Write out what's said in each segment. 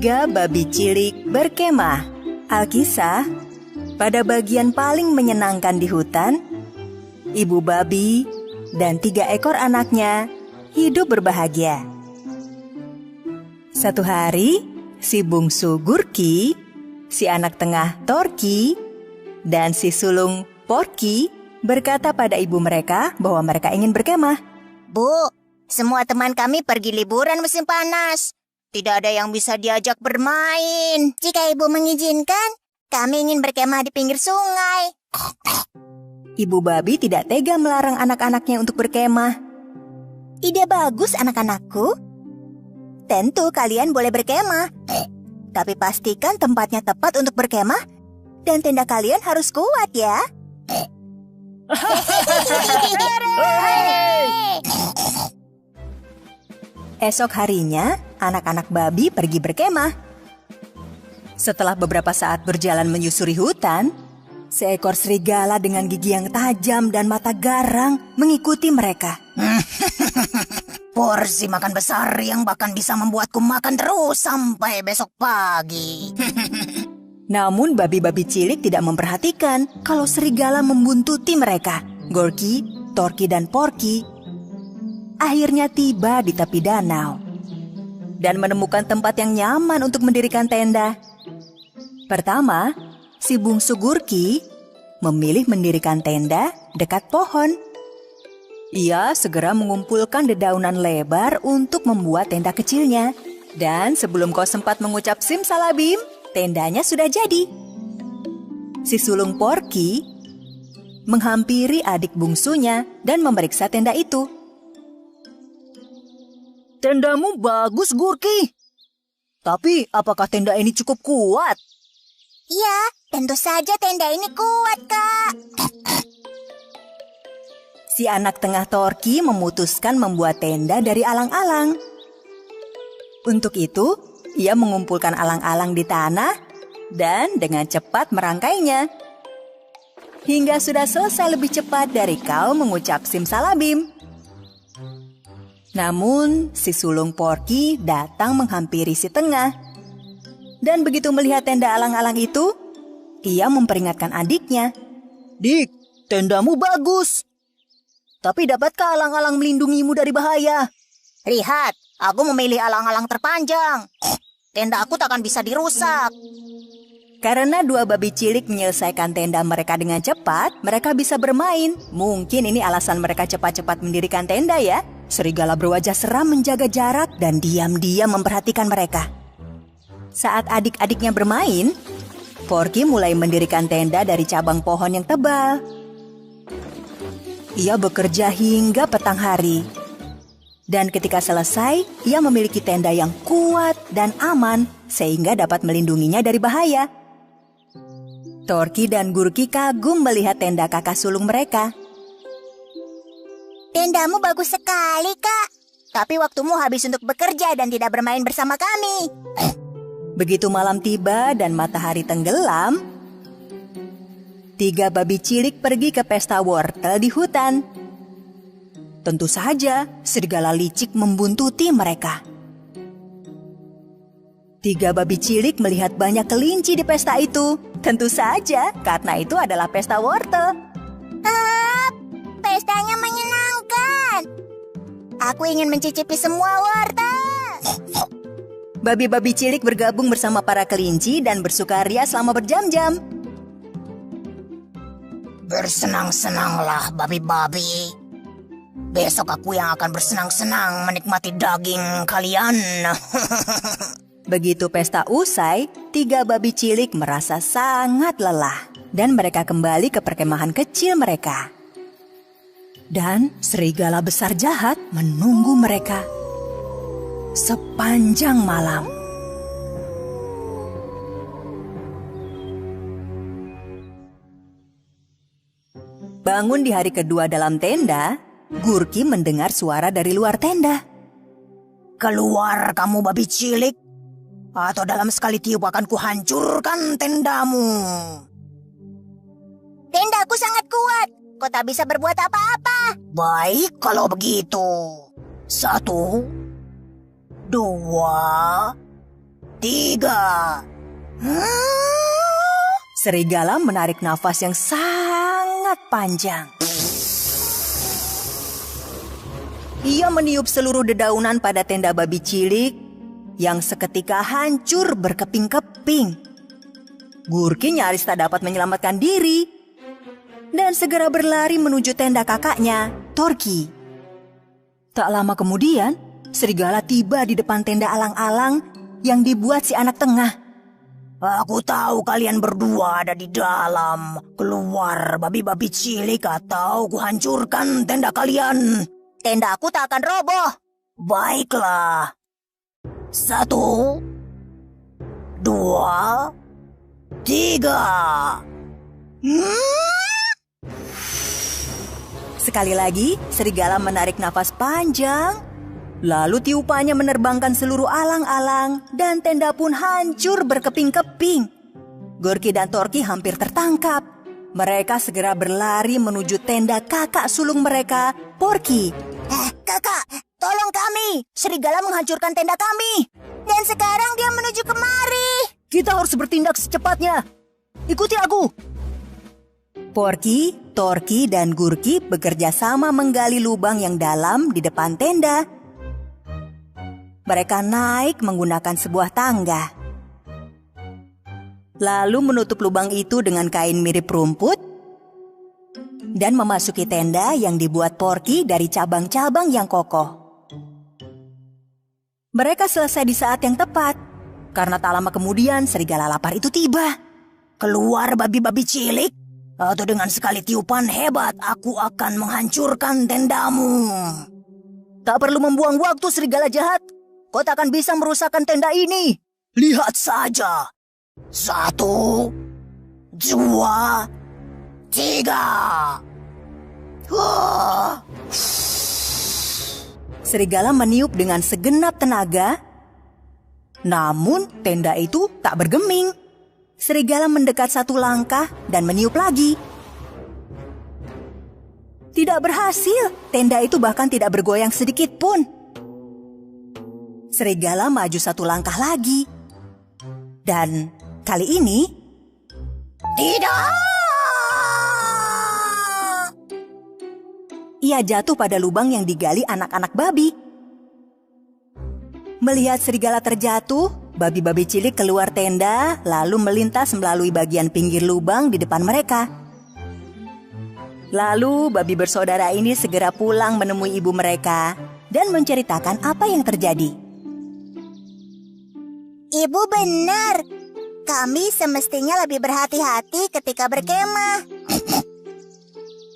Tiga babi cilik berkemah. Alkisah, pada bagian paling menyenangkan di hutan, ibu babi dan 3 ekor anaknya hidup berbahagia. Suatu hari, si bungsu Gurki, si anak tengah Torki, dan si sulung Porky berkata pada ibu mereka bahwa mereka ingin berkemah. Bu, semua teman kami pergi liburan musim panas. Tidak ada yang bisa diajak bermain. Jika ibu mengizinkan, kami ingin berkemah di pinggir sungai. Ibu babi tidak tega melarang anak-anaknya untuk berkemah. Ide bagus anak-anakku. Tentu kalian boleh berkemah. Tapi pastikan tempatnya tepat untuk berkemah dan tenda kalian harus kuat ya. Esok harinya, anak-anak babi pergi berkemah. Setelah beberapa saat berjalan menyusuri hutan, seekor serigala dengan gigi yang tajam dan mata garang mengikuti mereka. Porsi makan besar yang bahkan bisa membuatku makan terus sampai besok pagi. Namun babi-babi cilik tidak memperhatikan kalau serigala membuntuti mereka. Gurky, Torky, dan Porky akhirnya tiba di tepi danau dan menemukan tempat yang nyaman untuk mendirikan tenda. Pertama, si bungsu Gurky memilih mendirikan tenda dekat pohon. Ia segera mengumpulkan dedaunan lebar untuk membuat tenda kecilnya. Dan sebelum kau sempat mengucap simsalabim, tendanya sudah jadi. Si sulung Porky menghampiri adik bungsunya dan memeriksa tenda itu. Tendamu bagus, Gurky. Tapi apakah tenda ini cukup kuat? Ya, tentu saja tenda ini kuat, Kak. Si anak tengah Torky memutuskan membuat tenda dari alang-alang. Untuk itu, ia mengumpulkan alang-alang di tanah dan dengan cepat merangkainya. Hingga sudah selesai lebih cepat dari kau mengucap simsalabim. Namun, si sulung Porky datang menghampiri si tengah. Dan begitu melihat tenda alang-alang itu, ia memperingatkan adiknya. Dik, tendamu bagus. Tapi dapatkah alang-alang melindungimu dari bahaya? Lihat, aku memilih alang-alang terpanjang. Tenda aku takkan bisa dirusak. Karena 2 babi cilik menyelesaikan tenda mereka dengan cepat, mereka bisa bermain. Mungkin ini alasan mereka cepat-cepat mendirikan tenda ya. Serigala berwajah seram menjaga jarak dan diam-diam memperhatikan mereka. Saat adik-adiknya bermain, Porky mulai mendirikan tenda dari cabang pohon yang tebal. Ia bekerja hingga petang hari. Dan ketika selesai, ia memiliki tenda yang kuat dan aman sehingga dapat melindunginya dari bahaya. Torky dan Gurky kagum melihat tenda kakak sulung mereka. Tendamu bagus sekali, Kak. Tapi waktumu habis untuk bekerja dan tidak bermain bersama kami. Begitu malam tiba dan matahari tenggelam, 3 babi cilik pergi ke pesta wortel di hutan. Tentu saja, serigala licik membuntuti mereka. 3 babi cilik melihat banyak kelinci di pesta itu. Tentu saja, karena itu adalah pesta wortel. Pestanya menyenangkan. Aku ingin mencicipi semua wortel. Babi-babi cilik bergabung bersama para kelinci dan bersukaria selama berjam-jam. Bersenang-senanglah, babi-babi. Besok aku yang akan bersenang-senang menikmati daging kalian. Begitu pesta usai, 3 babi cilik merasa sangat lelah. Dan mereka kembali ke perkemahan kecil mereka. Dan serigala besar jahat menunggu mereka sepanjang malam. Bangun di hari kedua dalam tenda, Gurky mendengar suara dari luar tenda. Keluar kamu babi cilik, atau dalam sekali tiup akan kuhancurkan tendamu. Tendaku sangat kuat, kau tak bisa berbuat apa-apa. Baik kalau begitu. 1, 2, 3. Serigala menarik nafas yang sangat panjang. Ia meniup seluruh dedaunan pada tenda babi cilik yang seketika hancur berkeping-keping. Gurki nyaris tak dapat menyelamatkan diri dan segera berlari menuju tenda kakaknya, Torki. Tak lama kemudian, serigala tiba di depan tenda alang-alang yang dibuat si anak tengah. Aku tahu kalian berdua ada di dalam. Keluar, babi-babi cilik, atau kuhancurkan tenda kalian. Tenda aku tak akan roboh. Baiklah. 1, 2, 3. Sekali lagi, serigala menarik nafas panjang. Lalu tiupannya menerbangkan seluruh alang-alang dan tenda pun hancur berkeping-keping. Gorky dan Torki hampir tertangkap. Mereka segera berlari menuju tenda kakak sulung mereka, Porky. Kakak, tolong kami. Serigala menghancurkan tenda kami. Dan sekarang dia menuju kemari. Kita harus bertindak secepatnya. Ikuti aku. Porky, Torki, dan Gurki bekerja sama menggali lubang yang dalam di depan tenda. Mereka naik menggunakan sebuah tangga. Lalu menutup lubang itu dengan kain mirip rumput dan memasuki tenda yang dibuat Porky dari cabang-cabang yang kokoh. Mereka selesai di saat yang tepat, karena tak lama kemudian serigala lapar itu tiba. Keluar, babi-babi cilik, atau dengan sekali tiupan hebat aku akan menghancurkan tendamu. Tak perlu membuang waktu, serigala jahat. Kau tak akan bisa merusakkan tenda ini. Lihat saja. 1, 2, 3. Serigala meniup dengan segenap tenaga. Namun tenda itu tak bergeming. Serigala mendekat 1 langkah dan meniup lagi. Tidak berhasil. Tenda itu bahkan tidak bergoyang sedikit pun. Serigala maju 1 langkah lagi. Dan kali ini... Tidak! Ia jatuh pada lubang yang digali anak-anak babi. Melihat serigala terjatuh, babi-babi cilik keluar tenda lalu melintas melalui bagian pinggir lubang di depan mereka. Lalu babi bersaudara ini segera pulang menemui ibu mereka dan menceritakan apa yang terjadi. Ibu benar. Kami semestinya lebih berhati-hati ketika berkemah.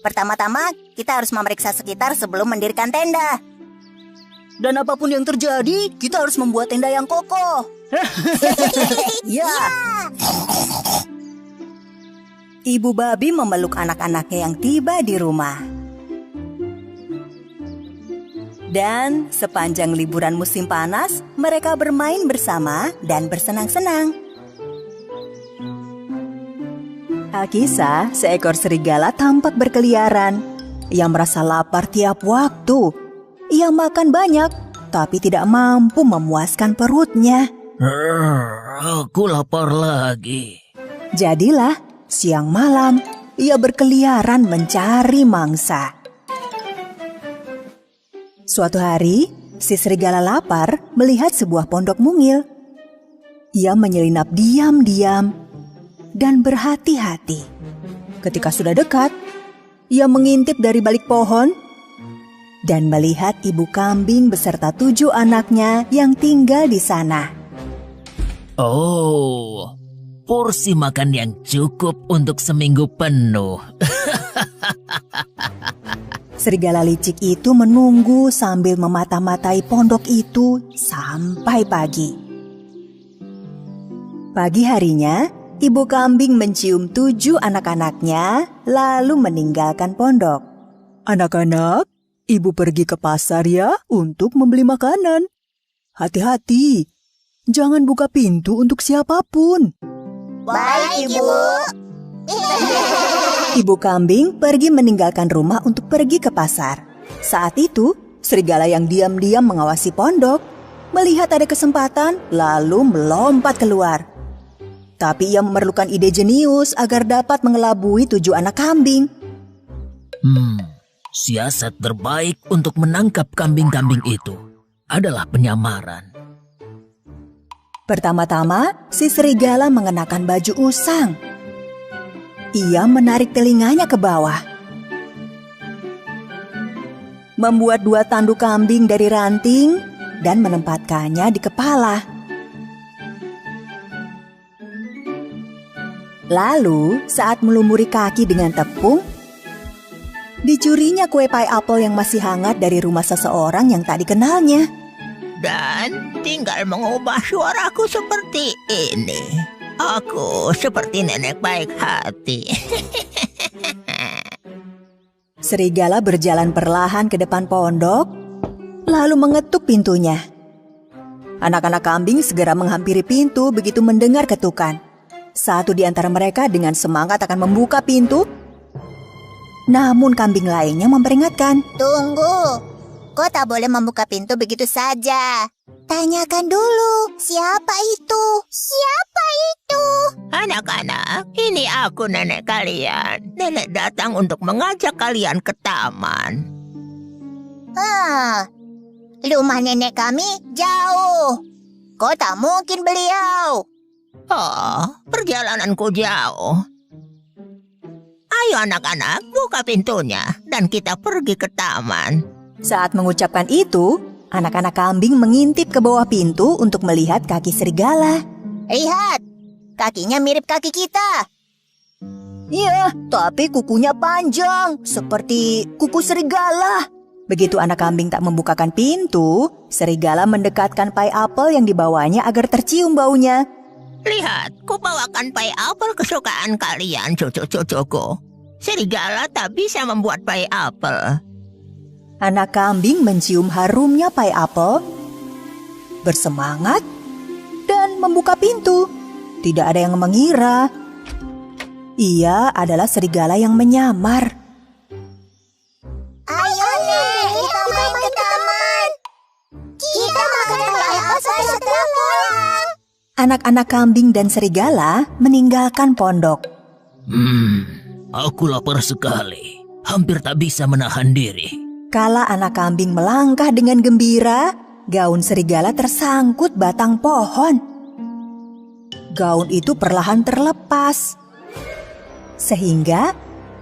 Pertama-tama, kita harus memeriksa sekitar sebelum mendirikan tenda. Dan apapun yang terjadi, kita harus membuat tenda yang kokoh. Ya. Ibu babi memeluk anak-anaknya yang tiba di rumah. Dan sepanjang liburan musim panas, mereka bermain bersama dan bersenang-senang. Alkisah, seekor serigala tampak berkeliaran. Ia merasa lapar tiap waktu. Ia makan banyak, tapi tidak mampu memuaskan perutnya. Aku lapar lagi. Jadilah, siang malam, ia berkeliaran mencari mangsa. Suatu hari, si serigala lapar melihat sebuah pondok mungil. Ia menyelinap diam-diam dan berhati-hati. Ketika sudah dekat, ia mengintip dari balik pohon dan melihat ibu kambing beserta 7 anaknya yang tinggal di sana. Oh, porsi makan yang cukup untuk seminggu penuh. Serigala licik itu menunggu sambil memata-matai pondok itu sampai pagi. Pagi harinya, ibu kambing mencium 7 anak-anaknya lalu meninggalkan pondok. Anak-anak, ibu pergi ke pasar ya untuk membeli makanan. Hati-hati, jangan buka pintu untuk siapapun. Baik, Ibu. Ibu kambing pergi meninggalkan rumah untuk pergi ke pasar. Saat itu, serigala yang diam-diam mengawasi pondok melihat ada kesempatan lalu melompat keluar. Tapi ia memerlukan ide jenius agar dapat mengelabui 7 anak kambing. Siasat terbaik untuk menangkap kambing-kambing itu adalah penyamaran. Pertama-tama, si serigala mengenakan baju usang. Ia menarik telinganya ke bawah. Membuat 2 tanduk kambing dari ranting dan menempatkannya di kepala. Lalu, saat melumuri kaki dengan tepung, dicurinya kue pie apple yang masih hangat dari rumah seseorang yang tak dikenalnya. Dan tinggal mengubah suaraku seperti ini. Aku seperti nenek baik hati. Serigala berjalan perlahan ke depan pondok, lalu mengetuk pintunya. Anak-anak kambing segera menghampiri pintu begitu mendengar ketukan. Satu di antara mereka dengan semangat akan membuka pintu. Namun kambing lainnya memperingatkan. Tunggu, kau tak boleh membuka pintu begitu saja. Tanyakan dulu, siapa itu? Siapa itu? Anak-anak, ini aku nenek kalian. Nenek datang untuk mengajak kalian ke taman. Rumah nenek kami jauh. Kau tak mungkin beliau. Oh, perjalananku jauh. Ayo anak-anak, buka pintunya dan kita pergi ke taman. Saat mengucapkan itu, anak-anak kambing mengintip ke bawah pintu untuk melihat kaki serigala. Lihat, kakinya mirip kaki kita. Iya, tapi kukunya panjang, seperti kuku serigala. Begitu anak kambing tak membukakan pintu, serigala mendekatkan pie apple yang dibawanya agar tercium baunya. Lihat, kubawakan pie apple kesukaan kalian, cucu-cucuku. Serigala tak bisa membuat pie apple. Anak kambing mencium harumnya pie apple, bersemangat, dan membuka pintu. Tidak ada yang mengira ia adalah serigala yang menyamar. Ayo nih, kita main ke taman. Kita makan pie apple setelah pulang. Anak-anak kambing dan serigala meninggalkan pondok. Aku lapar sekali. Hampir tak bisa menahan diri. Kala anak kambing melangkah dengan gembira, gaun serigala tersangkut batang pohon. Gaun itu perlahan terlepas, sehingga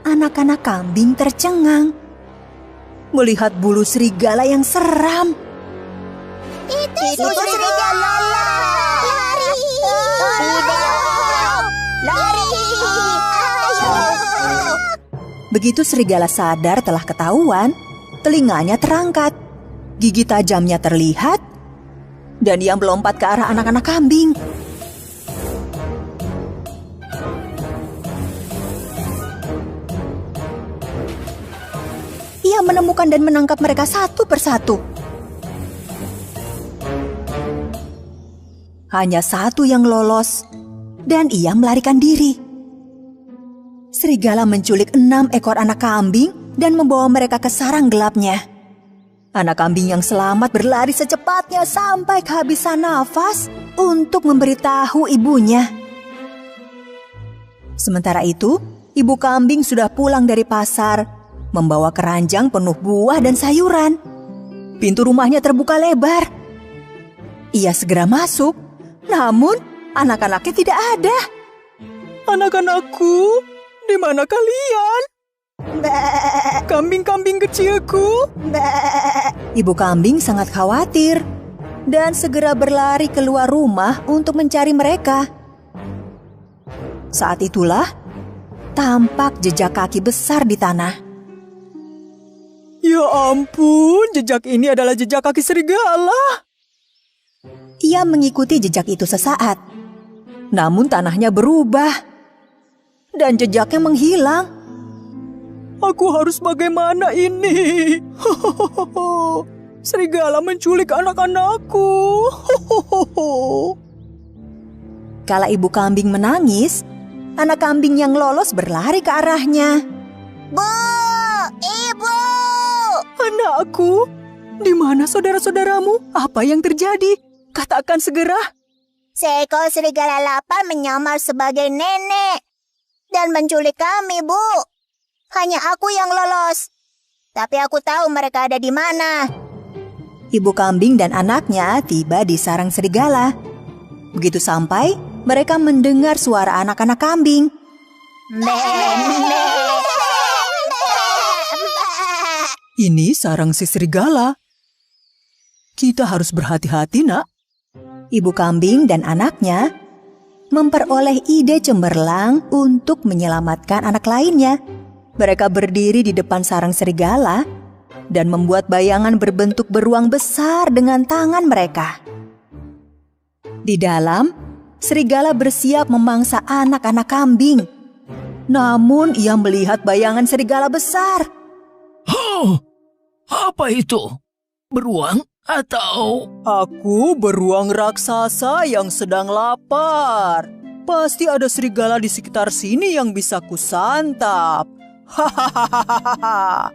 anak-anak kambing tercengang melihat bulu serigala yang seram. Itu serigala. Lari. Lari. Ayo. Begitu serigala sadar telah ketahuan, telinganya terangkat, gigi tajamnya terlihat, dan ia melompat ke arah anak-anak kambing. Ia menemukan dan menangkap mereka satu persatu. Hanya satu yang lolos, dan ia melarikan diri. Serigala menculik 6 ekor anak kambing dan membawa mereka ke sarang gelapnya. Anak kambing yang selamat berlari secepatnya sampai kehabisan nafas untuk memberitahu ibunya. Sementara itu, ibu kambing sudah pulang dari pasar, membawa keranjang penuh buah dan sayuran. Pintu rumahnya terbuka lebar. Ia segera masuk, namun anak-anaknya tidak ada. Anak-anakku, di mana kalian? Kambing-kambing kecilku. Ibu kambing sangat khawatir dan segera berlari keluar rumah untuk mencari mereka. Saat itulah tampak jejak kaki besar di tanah. Ya ampun, jejak ini adalah jejak kaki serigala. Ia mengikuti jejak itu sesaat, namun tanahnya berubah dan jejaknya menghilang. Aku harus bagaimana ini? Serigala menculik anak-anakku. Kala ibu kambing menangis, anak kambing yang lolos berlari ke arahnya. Bu, ibu. Anakku, Di mana saudara-saudaramu? Apa yang terjadi? Katakan segera. Seekor serigala lapar menyamar sebagai nenek dan menculik kami, Bu. Hanya aku yang lolos. Tapi aku tahu mereka ada di mana. Ibu kambing dan anaknya tiba di sarang serigala. Begitu sampai, mereka mendengar suara anak-anak kambing. Ini sarang si serigala. Kita harus berhati-hati, Nak. Ibu kambing dan anaknya memperoleh ide cemerlang untuk menyelamatkan anak lainnya. Mereka berdiri di depan sarang serigala dan membuat bayangan berbentuk beruang besar dengan tangan mereka. Di dalam, serigala bersiap memangsa anak-anak kambing. Namun ia melihat bayangan serigala besar. Oh, apa itu? Beruang atau... Aku beruang raksasa yang sedang lapar. Pasti ada serigala di sekitar sini yang bisa kusantap. Hahaha.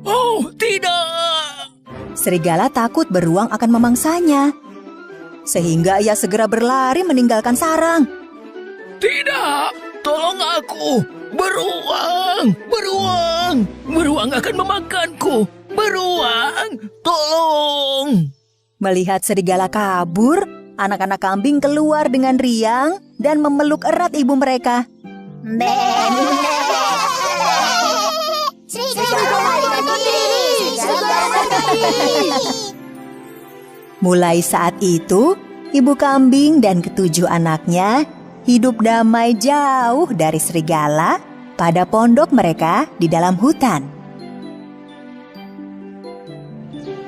Oh, tidak! Serigala takut beruang akan memangsanya. Sehingga ia segera berlari meninggalkan sarang. Tidak! Tolong aku! Beruang! Beruang! Beruang akan memakanku! Beruang! Tolong! Melihat serigala kabur, anak-anak kambing keluar dengan riang dan memeluk erat ibu mereka. Mulai saat itu, ibu kambing dan ketujuh anaknya hidup damai jauh dari serigala pada pondok mereka di dalam hutan.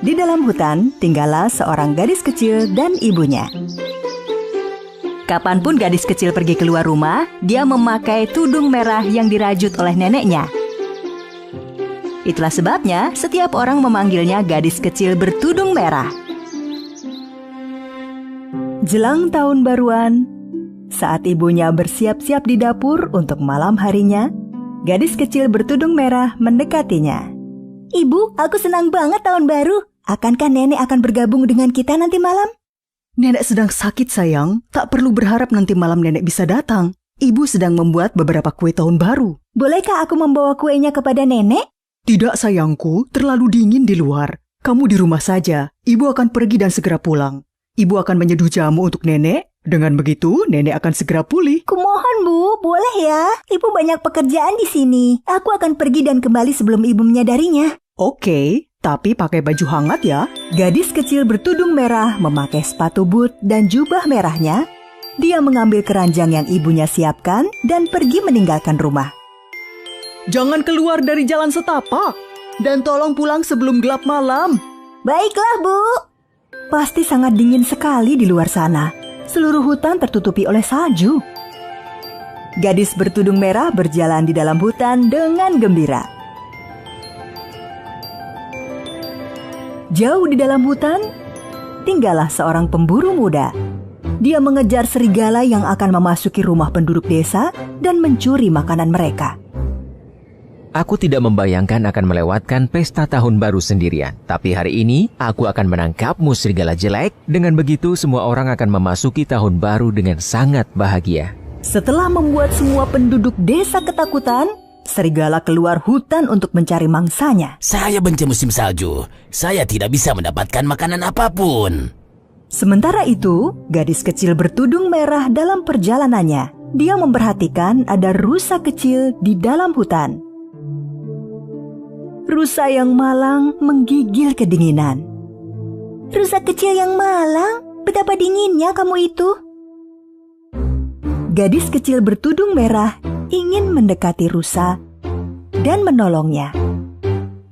Di dalam hutan tinggallah seorang gadis kecil dan ibunya. Kapanpun gadis kecil pergi keluar rumah, dia memakai tudung merah yang dirajut oleh neneknya. Itulah sebabnya setiap orang memanggilnya gadis kecil bertudung merah. Jelang tahun baruan, saat ibunya bersiap-siap di dapur untuk malam harinya, gadis kecil bertudung merah mendekatinya. Ibu, aku senang banget tahun baru. Akankah nenek akan bergabung dengan kita nanti malam? Nenek sedang sakit, sayang. Tak perlu berharap nanti malam nenek bisa datang. Ibu sedang membuat beberapa kue tahun baru. Bolehkah aku membawa kuenya kepada nenek? Tidak, sayangku. Terlalu dingin di luar. Kamu di rumah saja. Ibu akan pergi dan segera pulang. Ibu akan menyeduh jamu untuk nenek. Dengan begitu, nenek akan segera pulih. Kumohon, Bu. Boleh ya? Ibu banyak pekerjaan di sini. Aku akan pergi dan kembali sebelum ibu menyadarinya. Oke, tapi pakai baju hangat ya. Gadis kecil bertudung merah memakai sepatu boot dan jubah merahnya. Dia mengambil keranjang yang ibunya siapkan dan pergi meninggalkan rumah. Jangan keluar dari jalan setapak. Dan tolong pulang sebelum gelap malam. Baiklah, Bu. Pasti sangat dingin sekali di luar sana. Seluruh hutan tertutupi oleh salju. Gadis bertudung merah berjalan di dalam hutan dengan gembira. Jauh di dalam hutan, tinggallah seorang pemburu muda. Dia mengejar serigala yang akan memasuki rumah penduduk desa dan mencuri makanan mereka. Aku tidak membayangkan akan melewatkan pesta tahun baru sendirian. Tapi hari ini, aku akan menangkapmu serigala jelek. Dengan begitu, semua orang akan memasuki tahun baru dengan sangat bahagia. Setelah membuat semua penduduk desa ketakutan, serigala keluar hutan untuk mencari mangsanya. Saya benci musim salju. Saya tidak bisa mendapatkan makanan apapun. Sementara itu, gadis kecil bertudung merah dalam perjalanannya. Dia memperhatikan ada rusa kecil di dalam hutan. Rusa yang malang menggigil kedinginan. Rusa kecil yang malang, betapa dinginnya kamu itu. Gadis kecil bertudung merah ingin mendekati rusa dan menolongnya.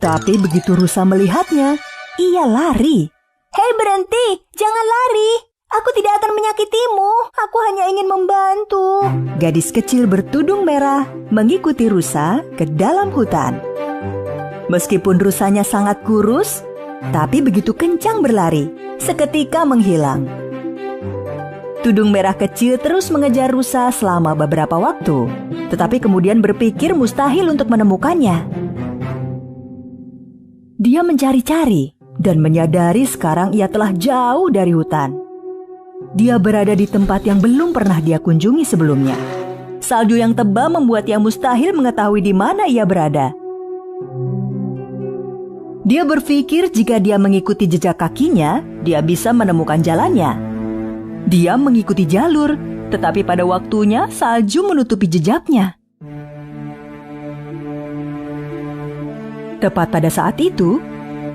Tapi begitu rusa melihatnya, ia lari. Hei, berhenti! Jangan lari! Aku tidak akan menyakitimu. Aku hanya ingin membantu. Gadis kecil bertudung merah mengikuti rusa ke dalam hutan. Meskipun rusanya sangat kurus, tapi begitu kencang berlari, seketika menghilang. Tudung merah kecil terus mengejar rusa selama beberapa waktu, tetapi kemudian berpikir mustahil untuk menemukannya. Dia mencari-cari dan menyadari sekarang ia telah jauh dari hutan. Dia berada di tempat yang belum pernah dia kunjungi sebelumnya. Salju yang tebal membuat ia mustahil mengetahui di mana ia berada. Dia berpikir jika dia mengikuti jejak kakinya, dia bisa menemukan jalannya. Dia mengikuti jalur, tetapi pada waktunya salju menutupi jejaknya. Tepat pada saat itu,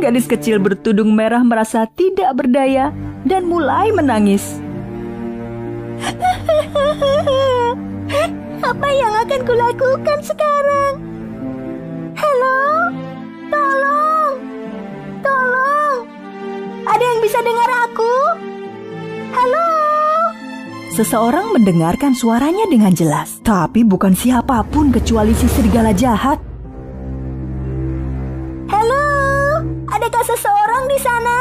gadis kecil bertudung merah merasa tidak berdaya dan mulai menangis. Apa yang akan kulakukan sekarang? Halo? Tolong! Tolong! Ada yang bisa dengar aku? Halo? Seseorang mendengarkan suaranya dengan jelas, tapi bukan siapapun kecuali si serigala jahat. Halo? Adakah seseorang di sana?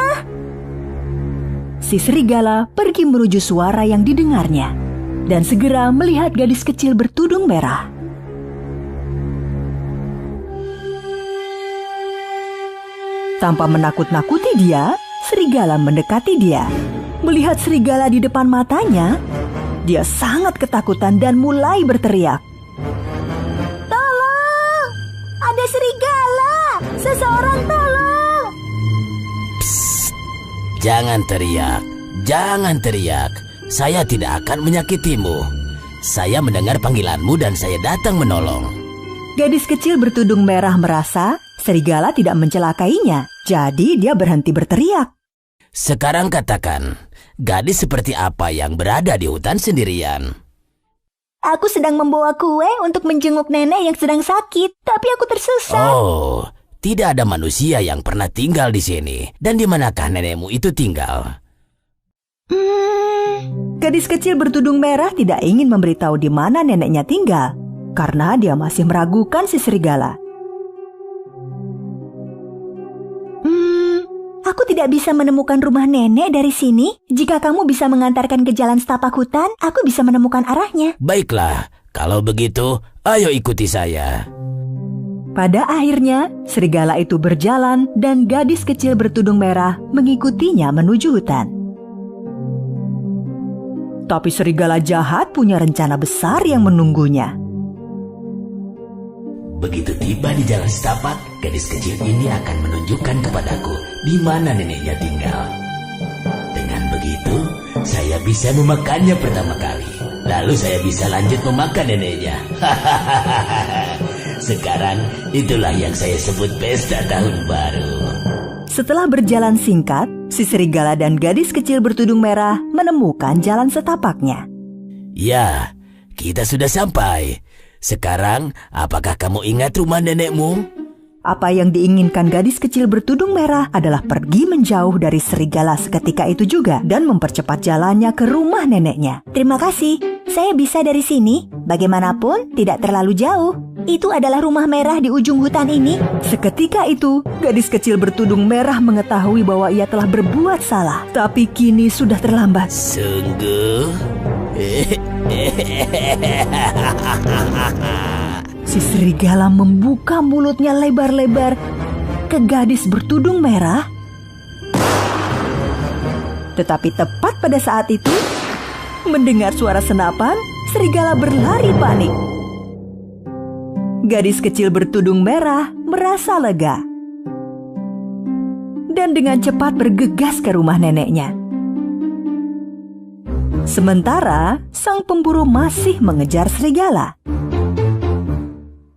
Si serigala pergi menuju suara yang didengarnya dan segera melihat gadis kecil bertudung merah. Tanpa menakut-nakuti dia, serigala mendekati dia. Melihat serigala di depan matanya, dia sangat ketakutan dan mulai berteriak. Tolong! Ada serigala! Seseorang tolong! Psst, jangan teriak, jangan teriak. Saya tidak akan menyakitimu. Saya mendengar panggilanmu dan saya datang menolong. Gadis kecil bertudung merah merasa serigala tidak mencelakainya, jadi dia berhenti berteriak. Sekarang katakan, gadis seperti apa yang berada di hutan sendirian? Aku sedang membawa kue untuk menjenguk nenek yang sedang sakit, tapi aku tersesat. Oh, tidak ada manusia yang pernah tinggal di sini. Dan di manakah nenekmu itu tinggal? Gadis kecil bertudung merah tidak ingin memberitahu di mana neneknya tinggal, karena dia masih meragukan si serigala. Aku tidak bisa menemukan rumah nenek dari sini. Jika kamu bisa mengantarkan ke jalan setapak hutan, aku bisa menemukan arahnya. Baiklah, kalau begitu, ayo ikuti saya. Pada akhirnya, serigala itu berjalan dan gadis kecil bertudung merah mengikutinya menuju hutan. Tapi serigala jahat punya rencana besar yang menunggunya. Begitu tiba di jalan setapak, gadis kecil ini akan menunjukkan kepadaku di mana neneknya tinggal. Dengan begitu, saya bisa memakannya pertama kali. Lalu saya bisa lanjut memakan neneknya. Sekarang itulah yang saya sebut pesta tahun baru. Setelah berjalan singkat, si serigala dan gadis kecil bertudung merah menemukan jalan setapaknya. Ya, kita sudah sampai. Sekarang, apakah kamu ingat rumah nenekmu? Apa yang diinginkan gadis kecil bertudung merah adalah pergi menjauh dari serigala seketika itu juga dan mempercepat jalannya ke rumah neneknya. Terima kasih, saya bisa dari sini. Bagaimanapun, tidak terlalu jauh. Itu adalah rumah merah di ujung hutan ini. Seketika itu, gadis kecil bertudung merah mengetahui bahwa ia telah berbuat salah. Tapi kini sudah terlambat. Sungguh? Si serigala membuka mulutnya lebar-lebar ke gadis bertudung merah. Tetapi tepat pada saat itu, mendengar suara senapan, serigala berlari panik. Gadis kecil bertudung merah merasa lega dan dengan cepat bergegas ke rumah neneknya. Sementara sang pemburu masih mengejar serigala.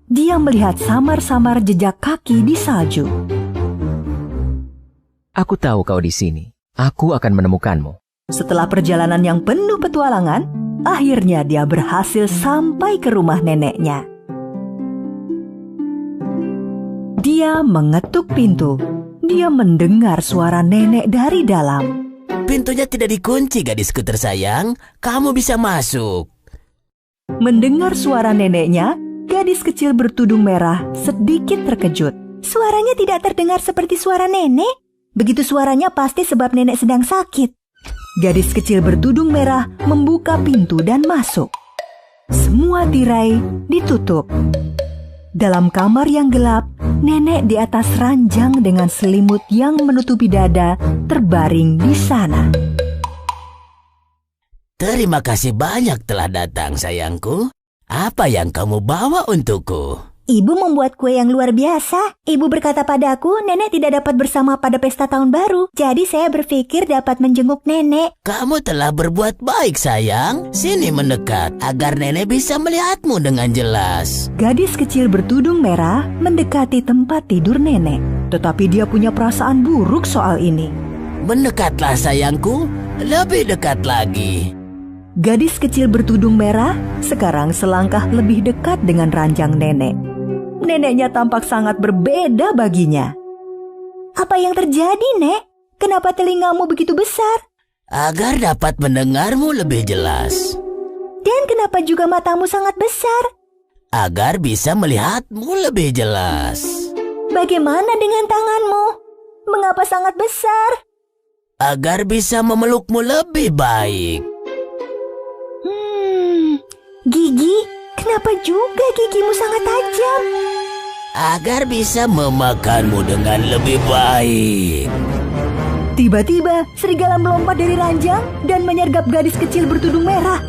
Dia melihat samar-samar jejak kaki di salju. Aku tahu kau di sini. Aku akan menemukanmu. Setelah perjalanan yang penuh petualangan, akhirnya dia berhasil sampai ke rumah neneknya. Dia mengetuk pintu. Dia mendengar suara nenek dari dalam. Pintunya tidak dikunci, gadisku tersayang. Kamu bisa masuk. Mendengar suara neneknya, gadis kecil bertudung merah sedikit terkejut. Suaranya tidak terdengar seperti suara nenek. Begitu suaranya pasti sebab nenek sedang sakit. Gadis kecil bertudung merah membuka pintu dan masuk. Semua tirai ditutup. Dalam kamar yang gelap, nenek di atas ranjang dengan selimut yang menutupi dada terbaring di sana. Terima kasih banyak telah datang, sayangku. Apa yang kamu bawa untukku? Ibu membuat kue yang luar biasa. Ibu berkata padaku, nenek tidak dapat bersama pada pesta tahun baru. Jadi saya berpikir dapat menjenguk nenek. Kamu telah berbuat baik, sayang. Sini mendekat agar nenek bisa melihatmu dengan jelas. Gadis kecil bertudung merah mendekati tempat tidur nenek. Tetapi dia punya perasaan buruk soal ini. Mendekatlah, sayangku. Lebih dekat lagi. Gadis kecil bertudung merah sekarang selangkah lebih dekat dengan ranjang nenek. Neneknya tampak sangat berbeda baginya. Apa yang terjadi, Nek? Kenapa telingamu begitu besar? Agar dapat mendengarmu lebih jelas. Dan kenapa juga matamu sangat besar? Agar bisa melihatmu lebih jelas. Bagaimana dengan tanganmu? Mengapa sangat besar? Agar bisa memelukmu lebih baik. Gigi? Kenapa juga gigimu sangat tajam? Agar bisa memakanmu dengan lebih baik. Tiba-tiba, serigala melompat dari ranjang dan menyergap gadis kecil bertudung merah.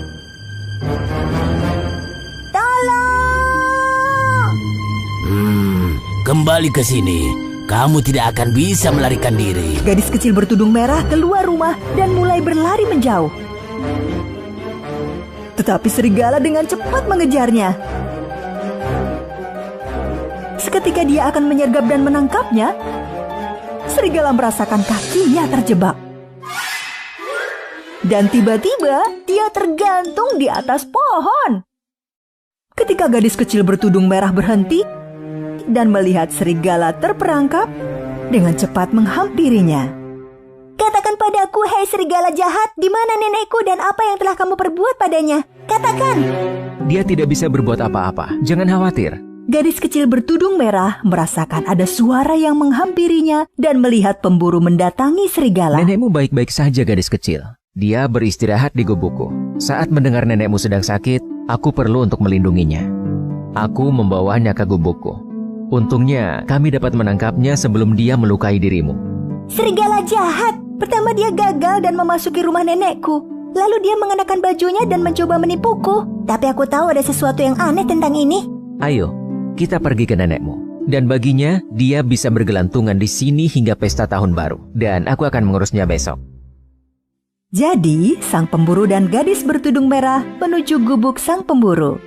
Tolong! Kembali ke sini. Kamu tidak akan bisa melarikan diri. Gadis kecil bertudung merah keluar rumah dan mulai berlari menjauh. Tetapi serigala dengan cepat mengejarnya. Seketika dia akan menyergap dan menangkapnya, serigala merasakan kakinya terjebak. Dan tiba-tiba dia tergantung di atas pohon. Ketika gadis kecil bertudung merah berhenti dan melihat serigala terperangkap, dengan cepat menghampirinya. Katakan padaku, hei serigala jahat, di mana nenekku dan apa yang telah kamu perbuat padanya? Katakan! Dia tidak bisa berbuat apa-apa. Jangan khawatir. Gadis kecil bertudung merah merasakan ada suara yang menghampirinya dan melihat pemburu mendatangi serigala. Nenekmu baik-baik saja, gadis kecil. Dia beristirahat di gubukku. Saat mendengar nenekmu sedang sakit, aku perlu untuk melindunginya. Aku membawanya ke gubukku. Untungnya, kami dapat menangkapnya sebelum dia melukai dirimu. Serigala jahat! Pertama dia gagal dan memasuki rumah nenekku. Lalu dia mengenakan bajunya dan mencoba menipuku. Tapi aku tahu ada sesuatu yang aneh tentang ini. Ayo, kita pergi ke nenekmu. Dan baginya, dia bisa bergelantungan di sini hingga pesta tahun baru. Dan aku akan mengurusnya besok. Jadi, sang pemburu dan gadis bertudung merah menuju gubuk sang pemburu.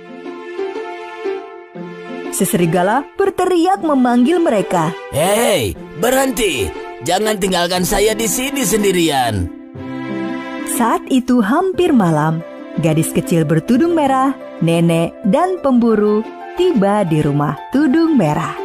Si serigala berteriak memanggil mereka. Hei, berhenti! Jangan tinggalkan saya di sini sendirian. Saat itu hampir malam, gadis kecil bertudung merah, nenek, dan pemburu tiba di rumah tudung merah.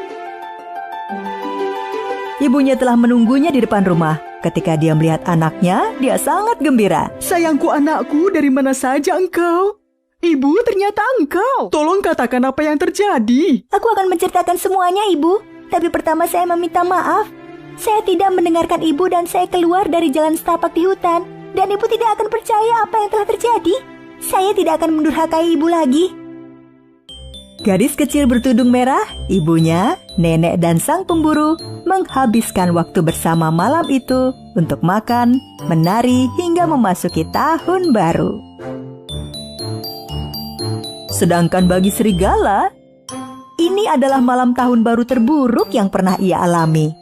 Ibunya telah menunggunya di depan rumah. Ketika dia melihat anaknya, dia sangat gembira. Sayangku anakku, dari mana saja engkau? Ibu, ternyata engkau. Tolong katakan apa yang terjadi. Aku akan menceritakan semuanya, Ibu. Tapi pertama saya meminta maaf. Saya tidak mendengarkan ibu dan saya keluar dari jalan setapak di hutan. Dan ibu tidak akan percaya apa yang telah terjadi. Saya tidak akan mendurhakai ibu lagi. Gadis kecil bertudung merah, ibunya, nenek dan sang pemburu menghabiskan waktu bersama malam itu untuk makan, menari hingga memasuki tahun baru. Sedangkan bagi serigala, ini adalah malam tahun baru terburuk yang pernah ia alami.